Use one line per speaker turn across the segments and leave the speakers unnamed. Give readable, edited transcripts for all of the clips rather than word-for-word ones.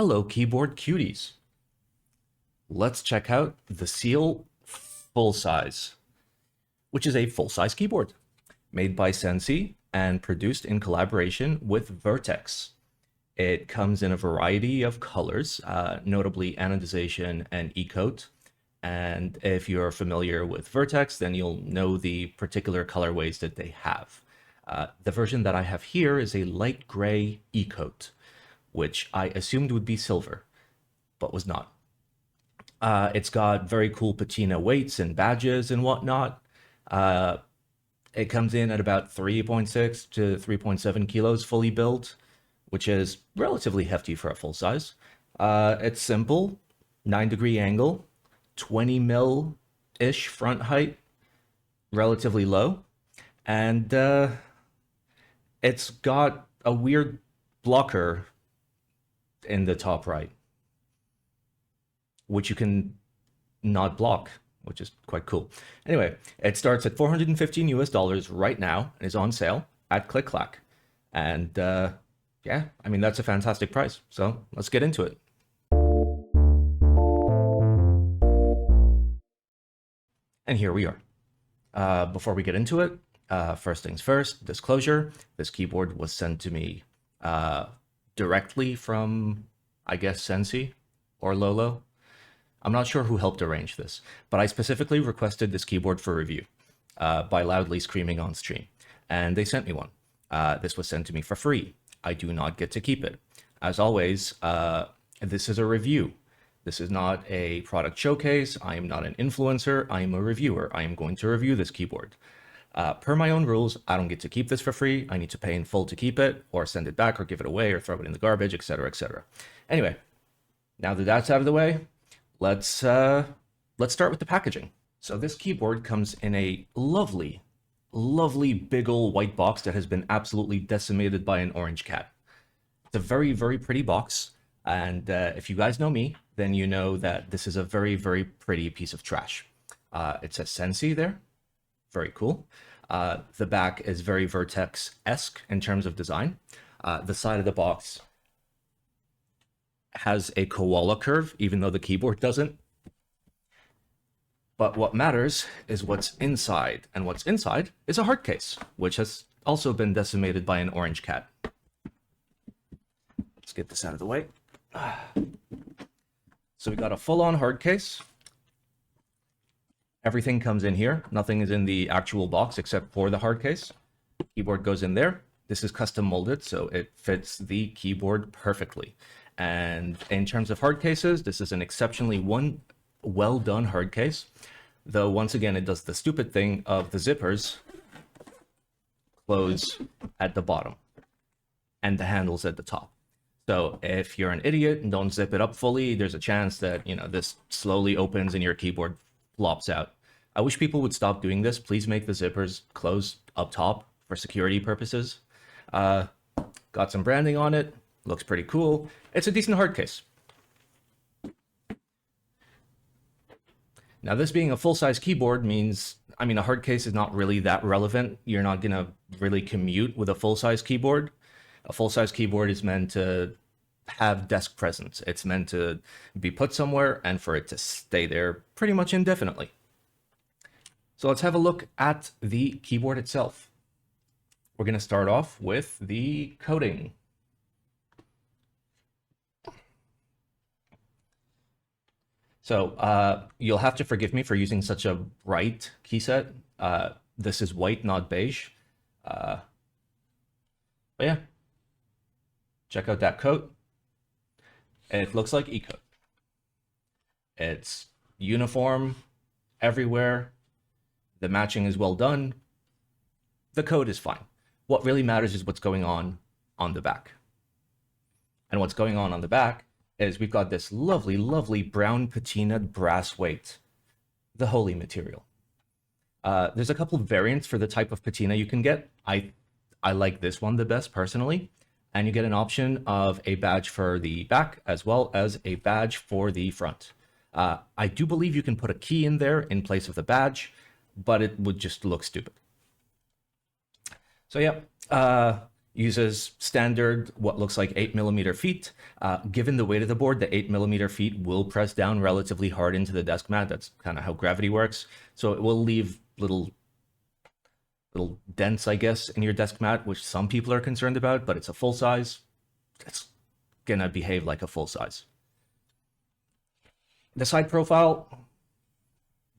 Hello, keyboard cuties. Let's check out the Seal Fullsize, which is a full-size keyboard made by Sensi and produced in collaboration with Vertex. It comes in a variety of colors, notably anodization and e-coat. And if you're familiar with Vertex, then you'll know the particular colorways that they have. The version that I have here is a light gray e-coat, which I assumed would be silver, but was not. It's got very cool patina weights and badges and whatnot. It comes in at about 3.6 to 3.7 kilos fully built, which is relatively hefty for a full size. It's simple, 9-degree angle, 20 mil-ish front height, relatively low, and it's got a weird blocker in the top right, which you can not block, which is quite cool. Anyway, it starts at $415 US right now and is on sale at Click Clack. And yeah, I mean, that's a fantastic price. So let's get into it. And here we are. Before we get into it, first things first, disclosure, this keyboard was sent to me directly from, I guess, Sensi or Lolo. I'm not sure who helped arrange this, but I specifically requested this keyboard for review by loudly screaming on stream, and they sent me one. This was sent to me for free. I do not get to keep it. As always, this is a review. This is not a product showcase. I am not an influencer. I am a reviewer. I am going to review this keyboard. Per my own rules, I don't get to keep this for free. I need to pay in full to keep it, or send it back, or give it away, or throw it in the garbage, etc., etc. Anyway, now that that's out of the way, let's start with the packaging. So this keyboard comes in a lovely, lovely big old white box that has been absolutely decimated by an orange cat. It's a very, very pretty box. And if you guys know me, then you know that this is a very, very pretty piece of trash. It says Sensi there. Very cool. The back is very Vertex-esque in terms of design. The side of the box has a koala curve, even though the keyboard doesn't. But what matters is what's inside, and what's inside is a hard case, which has also been decimated by an orange cat. Let's get this out of the way. So we got a full-on hard case. Everything comes in here. Nothing is in the actual box except for the hard case. Keyboard goes in there. This is custom molded, so it fits the keyboard perfectly. And in terms of hard cases, this is an exceptionally well done hard case. Though once again, it does the stupid thing of the zippers close at the bottom and the handles at the top. So if you're an idiot and don't zip it up fully, there's a chance that, you know, this slowly opens and your keyboard flops out. I wish people would stop doing this. Please make the zippers close up top for security purposes. Got some branding on it. Looks pretty cool. It's a decent hard case. Now, this being a full-size keyboard means, I mean, a hard case is not really that relevant. You're not going to really commute with a full-size keyboard. A full-size keyboard is meant to have desk presence. It's meant to be put somewhere and for it to stay there pretty much indefinitely. So let's have a look at the keyboard itself. We're going to start off with the coating. So you'll have to forgive me for using such a bright key set. This is white, not beige. But yeah, check out that coat. It looks like e-coat. It's uniform everywhere. The matching is well done. The coat is fine. What really matters is what's going on the back. And what's going on the back is we've got this lovely, lovely brown patinaed brass weight, the holy material. There's a couple of variants for the type of patina you can get. I like this one the best personally. And you get an option of a badge for the back as well as a badge for the front. I do believe you can put a key in there in place of the badge, but it would just look stupid. So yeah, Uses standard, what looks like 8mm feet. Given the weight of the board, the 8mm feet will press down relatively hard into the desk mat. That's kind of how gravity works. So it will leave little dents, I guess, in your desk mat, which some people are concerned about, but it's a full size. It's gonna behave like a full size. The side profile,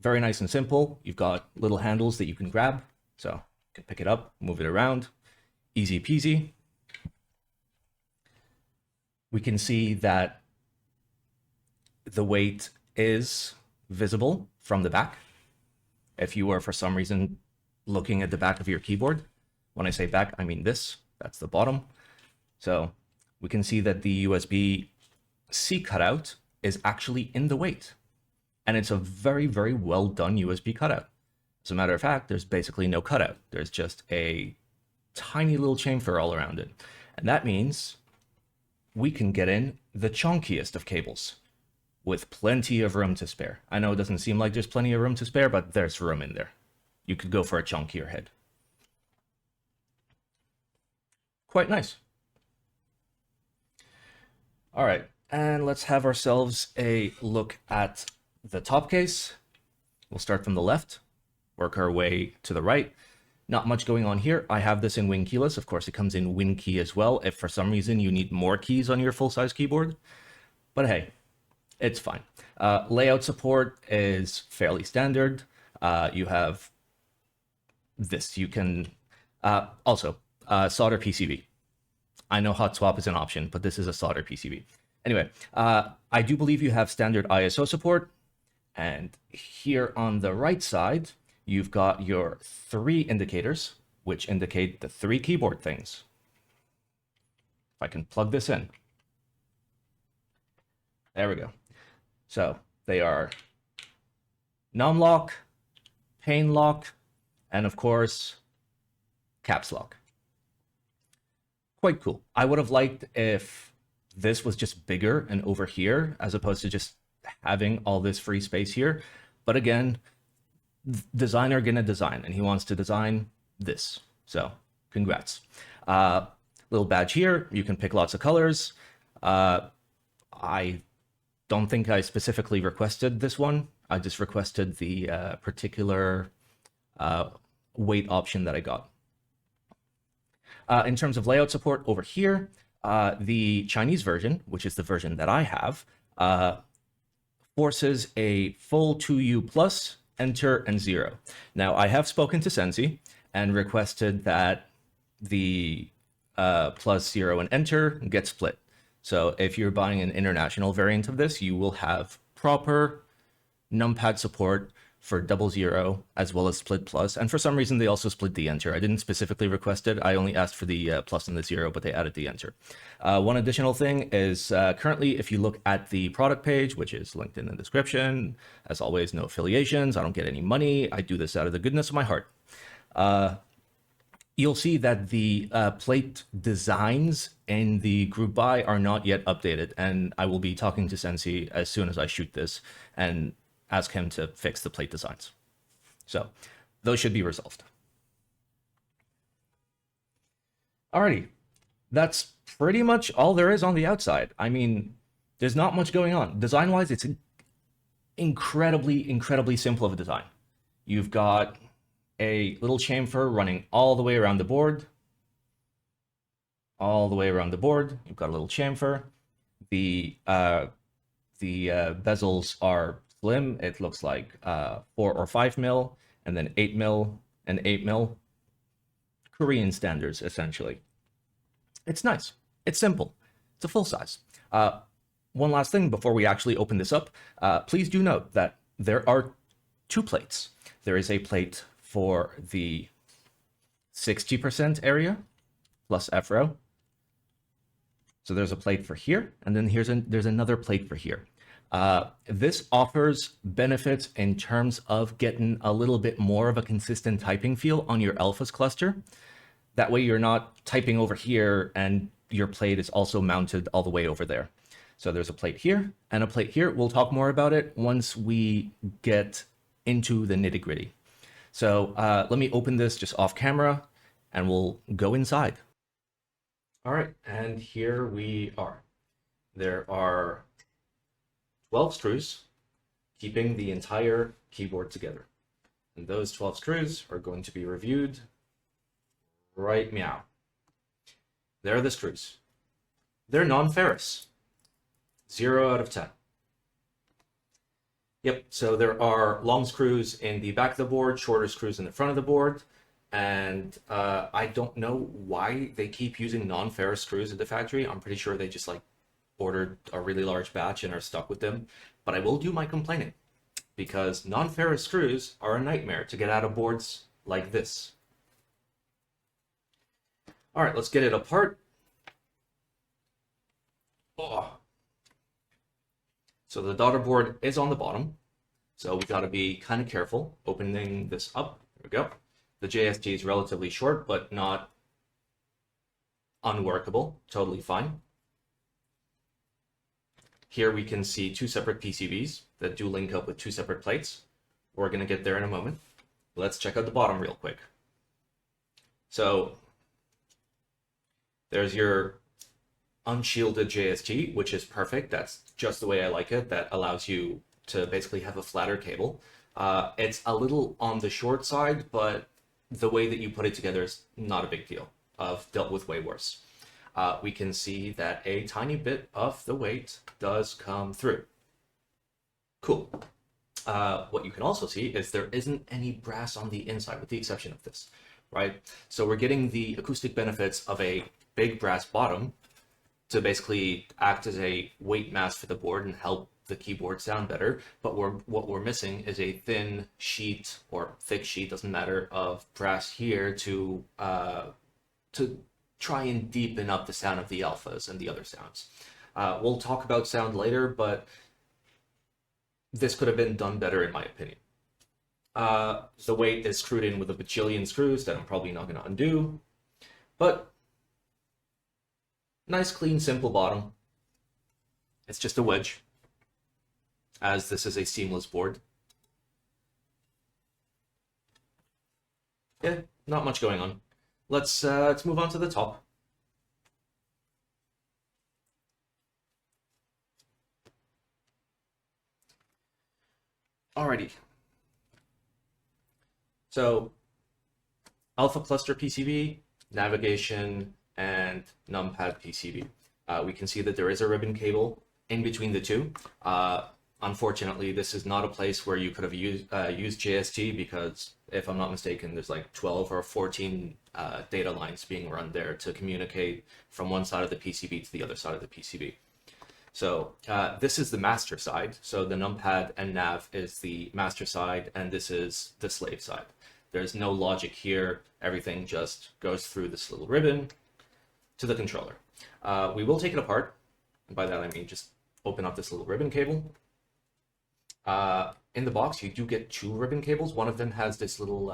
very nice and simple. You've got little handles that you can grab. So you can pick it up, move it around, easy peasy. We can see that the weight is visible from the back. If you are for some reason looking at the back of your keyboard, when I say back, I mean this, that's the bottom. So we can see that the USB-C cutout is actually in the weight. And it's a very, very well done USB cutout. As a matter of fact, there's basically no cutout. There's just a tiny little chamfer all around it. And that means we can get in the chunkiest of cables with plenty of room to spare. I know it doesn't seem like there's plenty of room to spare, but there's room in there. You could go for a chunkier head. Quite nice. All right, and let's have ourselves a look at the top case. We'll start from the left, work our way to the right. Not much going on here. I have this in Win keyless. Of course, it comes in Win key as well if for some reason you need more keys on your full-size keyboard. But hey, it's fine. Layout support is fairly standard. You have this. You can also solder PCB. I know hot swap is an option, but this is a solder PCB. Anyway, I do believe you have standard ISO support. And here on the right side, you've got your 3 indicators, which indicate the 3 keyboard things. If I can plug this in. There we go. So they are num lock, pane lock, and of course, caps lock. Quite cool. I would have liked if this was just bigger and over here, as opposed to just having all this free space here. But again, designer gonna design, and he wants to design this. So congrats. Little badge here. You can pick lots of colors. I don't think I specifically requested this one. I just requested the particular weight option that I got. In terms of layout support over here, the Chinese version, which is the version that I have, forces a full 2U plus, enter, and 0. Now, I have spoken to Sensi and requested that the plus, 0, and enter get split. So if you're buying an international variant of this, you will have proper numpad support for 00 as well as split plus. And for some reason, they also split the enter. I didn't specifically request it. I only asked for the plus and the 0, but they added the enter. One additional thing is currently, if you look at the product page, which is linked in the description, as always, no affiliations. I don't get any money. I do this out of the goodness of my heart. You'll see that the plate designs in the group buy are not yet updated. And I will be talking to Sensi as soon as I shoot this and ask him to fix the plate designs. So those should be resolved. Alrighty, that's pretty much all there is on the outside. I mean, there's not much going on. Design-wise, it's incredibly, incredibly simple of a design. You've got a little chamfer running all the way around the board. All the way around the board, you've got a little chamfer. The bezels are slim. It looks like 4 or 5 mil, and then 8 mil and 8 mil. Korean standards, essentially. It's nice. It's simple. It's a full size. One last thing before we actually open this up, please do note that there are 2 plates. There is a plate for the 60% area plus F-row. So there's a plate for here, and then there's another plate for here. This offers benefits in terms of getting a little bit more of a consistent typing feel on your Alphas cluster. That way you're not typing over here and your plate is also mounted all the way over there. So there's a plate here and a plate here. We'll talk more about it once we get into the nitty-gritty. So let me open this just off camera and we'll go inside. All right, and here we are. There are 12 screws keeping the entire keyboard together. And those 12 screws are going to be reviewed right meow. There are the screws. They're non-ferrous. 0 out of 10. Yep, so there are long screws in the back of the board, shorter screws in the front of the board, and I don't know why they keep using non-ferrous screws at the factory. I'm pretty sure they just like ordered a really large batch and are stuck with them. But I will do my complaining, because non-ferrous screws are a nightmare to get out of boards like this. All right, let's get it apart. Oh. So the daughter board is on the bottom, so we got to be kind of careful opening this up. There we go. The JST is relatively short, but not unworkable. Totally fine. Here we can see two separate PCBs that do link up with two separate plates. We're going to get there in a moment. Let's check out the bottom real quick. So there's your unshielded JST, which is perfect. That's just the way I like it. That allows you to basically have a flatter cable. It's a little on the short side, but the way that you put it together is not a big deal. I've dealt with way worse. We can see that a tiny bit of the weight does come through. Cool. What you can also see is there isn't any brass on the inside, with the exception of this, right? So we're getting the acoustic benefits of a big brass bottom to basically act as a weight mass for the board and help the keyboard sound better. But what we're missing is a thin sheet or thick sheet, doesn't matter, of brass here to try and deepen up the sound of the alphas and the other sounds. We'll talk about sound later, but this could have been done better in my opinion. The weight is screwed in with a bajillion screws that I'm probably not going to undo, but nice, clean, simple bottom. It's just a wedge, as this is a seamless board. Yeah, not much going on. Let's move on to the top. Alrighty. So, alpha cluster PCB, navigation, and numpad PCB. We can see that there is a ribbon cable in between the two. Unfortunately, this is not a place where you could have used JST, because if I'm not mistaken, there's like 12 or 14 data lines being run there to communicate from one side of the PCB to the other side of the PCB. So this is the master side. So the numpad and nav is the master side, and this is the slave side. There's no logic here. Everything just goes through this little ribbon to the controller. We will take it apart. And by that, I mean just open up this little ribbon cable. In the box, you do get two ribbon cables. One of them has this little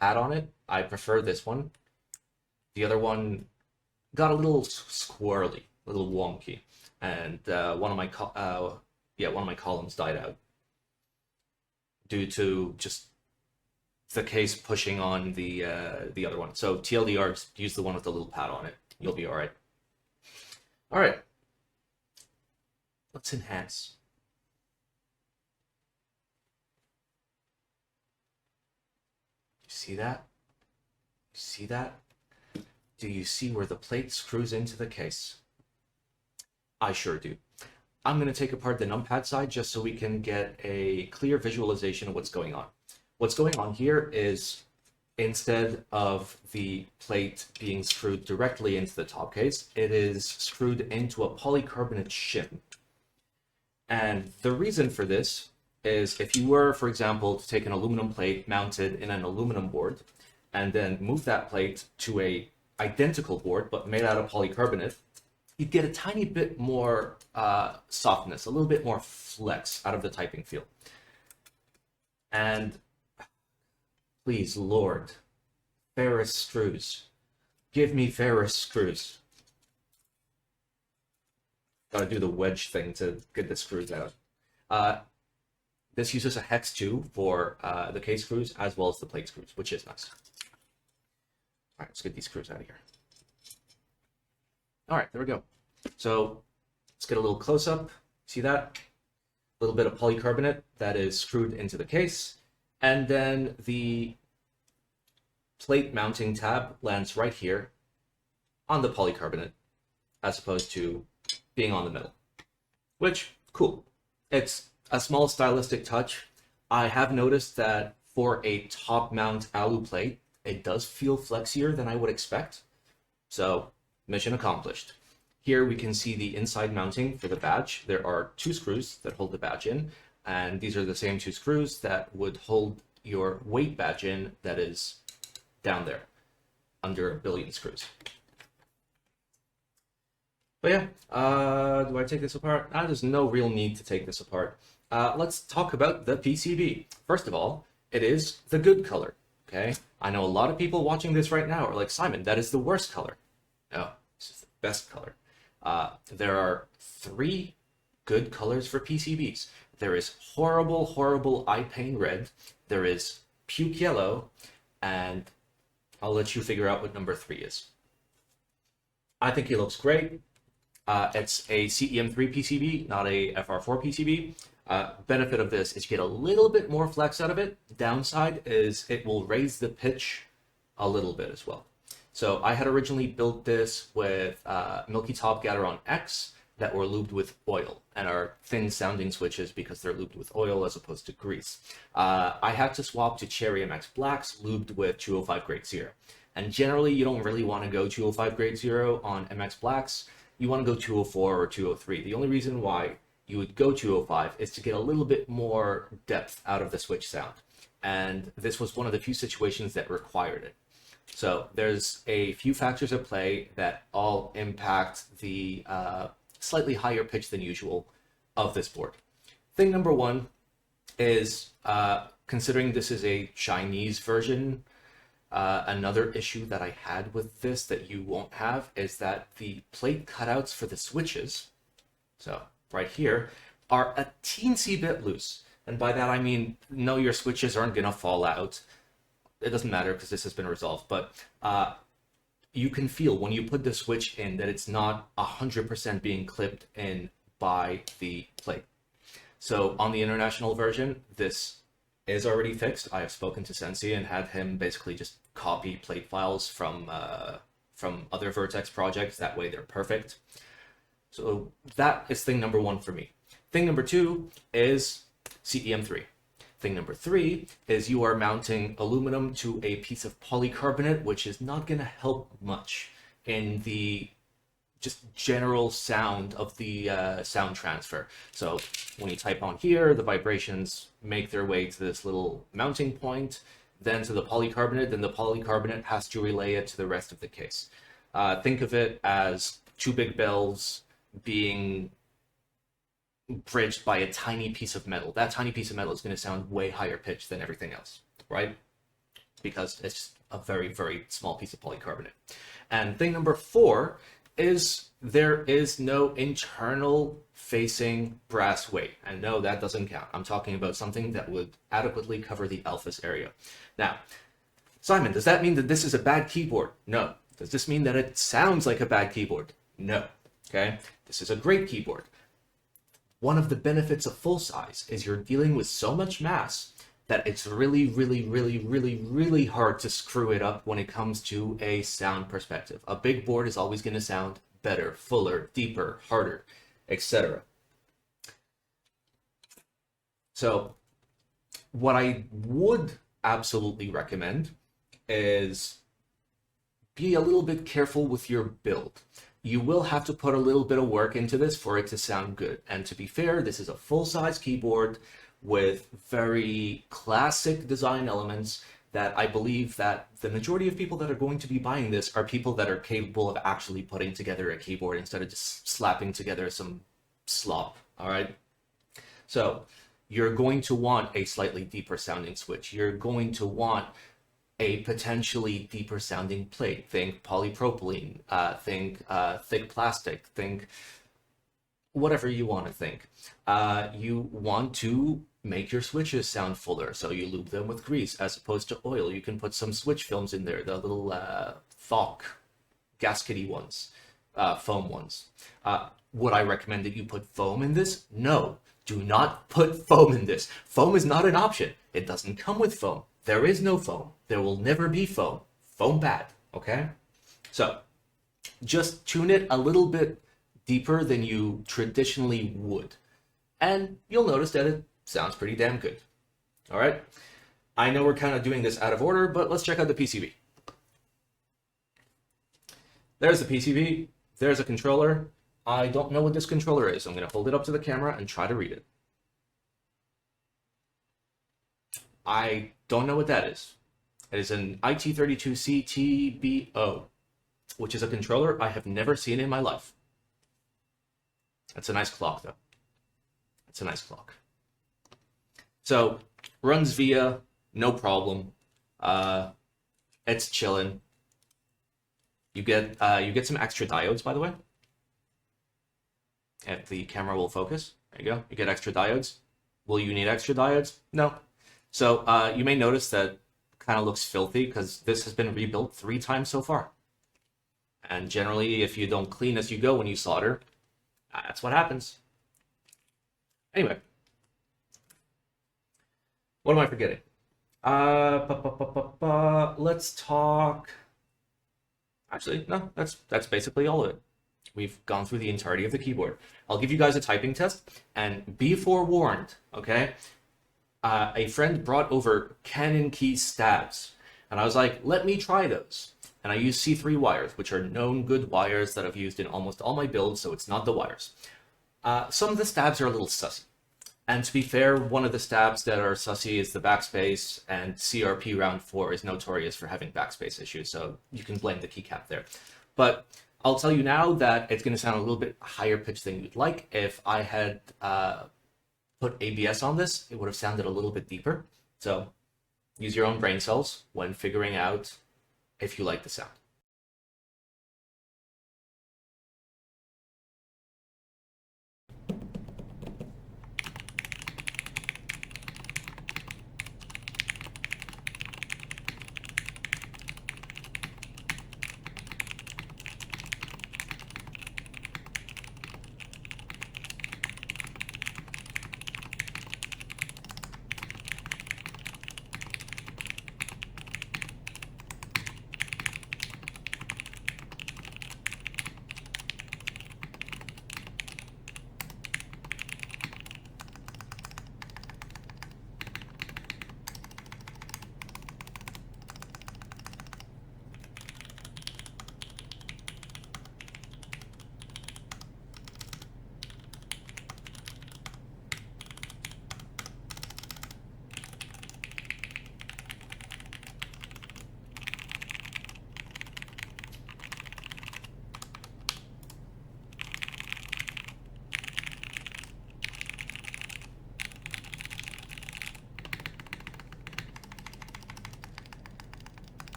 pad on it. I prefer this one. The other one got a little squirrely, a little wonky, and one of my columns died out due to just the case pushing on the other one. So TLDR, just use the one with the little pad on it. You'll be all right. All right. Let's enhance. See that? See that? Do you see where the plate screws into the case? I sure do. I'm going to take apart the numpad side just so we can get a clear visualization of what's going on. What's going on here is, instead of the plate being screwed directly into the top case, it is screwed into a polycarbonate shim. And the reason for this is, if you were, for example, to take an aluminum plate mounted in an aluminum board and then move that plate to a identical board but made out of polycarbonate, you'd get a tiny bit more softness, a little bit more flex out of the typing feel. And please, Lord, ferrous screws. Give me ferrous screws. Gotta do the wedge thing to get the screws out. This uses a hex 2 for the case screws as well as the plate screws, which is nice. All right, let's get these screws out of here. All right, there we go. So let's get a little close up. See that? A little bit of polycarbonate that is screwed into the case. And then the plate mounting tab lands right here on the polycarbonate as opposed to being on the middle, which, cool. It's a small stylistic touch. I have noticed that for a top mount alu plate, it does feel flexier than I would expect. So mission accomplished. Here we can see the inside mounting for the badge. There are two screws that hold the badge in, and these are the same two screws that would hold your weight badge in that is down there under a billion screws. But yeah, do I take this apart? There's no real need to take this apart. Let's talk about the PCB. First of all, it is the good color, okay? I know a lot of people watching this right now are like, Simon, that is the worst color. No, this is the best color. There are three good colors for PCBs. There is horrible, horrible eye pain red. There is puke yellow, and I'll let you figure out what number 3 is. I think it looks great. It's a CEM3 PCB, not a FR4 PCB. Benefit of this is you get a little bit more flex out of it. Downside is it will raise the pitch a little bit as well. So I had originally built this with Milky Top Gateron X that were lubed with oil and are thin sounding switches because they're lubed with oil as opposed to grease. I had to swap to Cherry MX Blacks lubed with 205 grade 0. And generally you don't really want to go 205 grade 0 on MX Blacks. You want to go 204 or 203. The only reason why you would go 205 is to get a little bit more depth out of the switch sound. And this was one of the few situations that required it. So there's a few factors at play that all impact the slightly higher pitch than usual of this board. Thing number one is, considering this is a Chinese version, another issue that I had with this that you won't have is that the plate cutouts for the switches, so right here, are a teensy bit loose. And by that I mean, no, your switches aren't gonna fall out. It doesn't matter because this has been resolved, but you can feel when you put the switch in that it's not 100% being clipped in by the plate. So on the international version, this is already fixed. I have spoken to Sensei and had him basically just copy plate files from other Vertex projects. That way they're perfect. So that is thing number one for me. Thing number two is CEM3. Thing number three is you are mounting aluminum to a piece of polycarbonate, which is not going to help much in the just general sound of the sound transfer. So when you type on here, the vibrations make their way to this little mounting point, then to the polycarbonate, then the polycarbonate has to relay it to the rest of the case. Think of it as two big bells being bridged by a tiny piece of metal. That tiny piece of metal is going to sound way higher pitched than everything else, right? Because it's just a very, very small piece of polycarbonate. And thing number four is there is no internal facing brass weight. And no, that doesn't count. I'm talking about something that would adequately cover the alphas area. Now, Simon, does that mean that this is a bad keyboard? No. Does this mean that it sounds like a bad keyboard? No. Okay? This is a great keyboard. One of the benefits of Fullsize is you're dealing with so much mass that it's really, really, really, really, really hard to screw it up when it comes to a sound perspective. A big board is always going to sound better, fuller, deeper, harder, etc. So what I would absolutely recommend is be a little bit careful with your build. You will have to put a little bit of work into this for it to sound good. And to be fair, this is a full-size keyboard with very classic design elements that I believe that the majority of people that are going to be buying this are people that are capable of actually putting together a keyboard instead of just slapping together some slop, all right? So you're going to want a slightly deeper sounding switch. You're going to want a potentially deeper sounding plate. Think polypropylene, think thick plastic, think whatever you want to think. You want to make your switches sound fuller, so you lube them with grease as opposed to oil. You can put some switch films in there, the little Thok gaskety ones. foam ones. Would I recommend that you put foam in this? No, do not put foam in this. Foam is not an option. It doesn't come with foam. There is no foam. There will never be foam. Foam bad, okay? So just tune it a little bit deeper than you traditionally would. And you'll notice that it sounds pretty damn good. All right? I know we're kind of doing this out of order, but let's check out the PCB. There's the PCB. There's a controller. I don't know what this controller is. I'm going to hold it up to the camera and try to read it. I don't know what that is. It is an IT32CTBO, which is a controller I have never seen in my life. That's a nice clock, though. It's a nice clock. So, runs via, no problem. It's chilling. You get some extra diodes, by the way. If the camera will focus, there you go. You get extra diodes. Will you need extra diodes? No. So you may notice that kind of looks filthy because this has been rebuilt 3 times so far. And generally, if you don't clean as you go when you solder, that's what happens. Anyway, what am I forgetting? Let's talk. Actually, no, that's basically all of it. We've gone through the entirety of the keyboard. I'll give you guys a typing test, and be forewarned, okay? A friend brought over Canon key stabs, and I was like, let me try those. And I use C3 wires, which are known good wires that I've used in almost all my builds, so it's not the wires. Some of the stabs are a little sussy. And to be fair, one of the stabs that are sussy is the backspace, and CRP round 4 is notorious for having backspace issues, so you can blame the keycap there. But I'll tell you now that it's going to sound a little bit higher pitched than you'd like. If I had put ABS on this, it would have sounded a little bit deeper. So use your own brain cells when figuring out if you like the sound.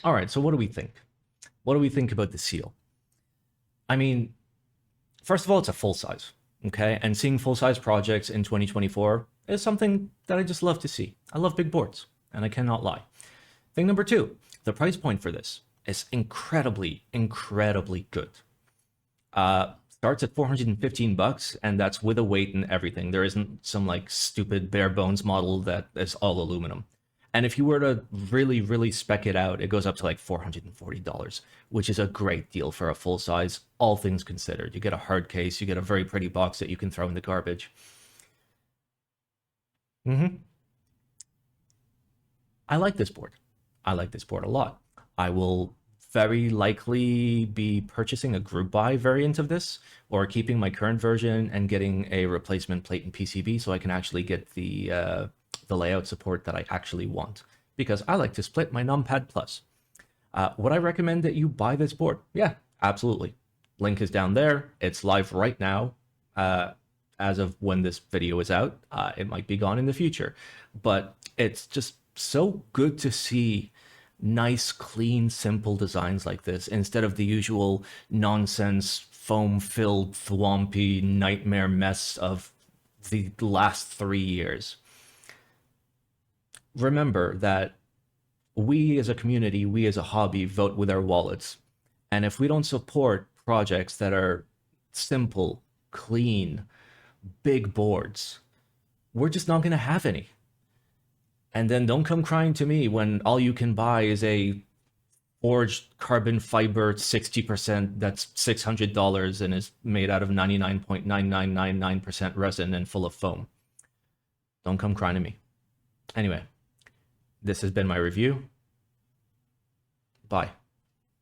All right, so what do we think? What do we think about the seal? I mean, first of all, it's a full size, okay? And seeing full size projects in 2024 is something that I just love to see. I love big boards, and I cannot lie. Thing number 2, the price point for this is incredibly, incredibly good. Starts at 415 bucks, and that's with a weight and everything. There isn't some like stupid bare bones model that is all aluminum. And if you were to really, really spec it out, it goes up to like $440, which is a great deal for a full size, all things considered. You get a hard case, you get a very pretty box that you can throw in the garbage. I like this board. I like this board a lot. I will very likely be purchasing a group buy variant of this, or keeping my current version and getting a replacement plate and PCB so I can actually get the layout support that I actually want, because I like to split my numpad plus. Would I recommend that you buy this board? Yeah, absolutely. Link is down there. It's live right now. As of when this video is out, it might be gone in the future, but it's just so good to see nice, clean, simple designs like this instead of the usual nonsense, foam-filled, thwompy nightmare mess of the last 3 years. Remember that we as a community, we as a hobby vote with our wallets. And if we don't support projects that are simple, clean, big boards, we're just not going to have any. And then don't come crying to me when all you can buy is a forged carbon fiber 60% that's $600 and is made out of 99.9999% resin and full of foam. Don't come crying to me. Anyway, this has been my review. Bye.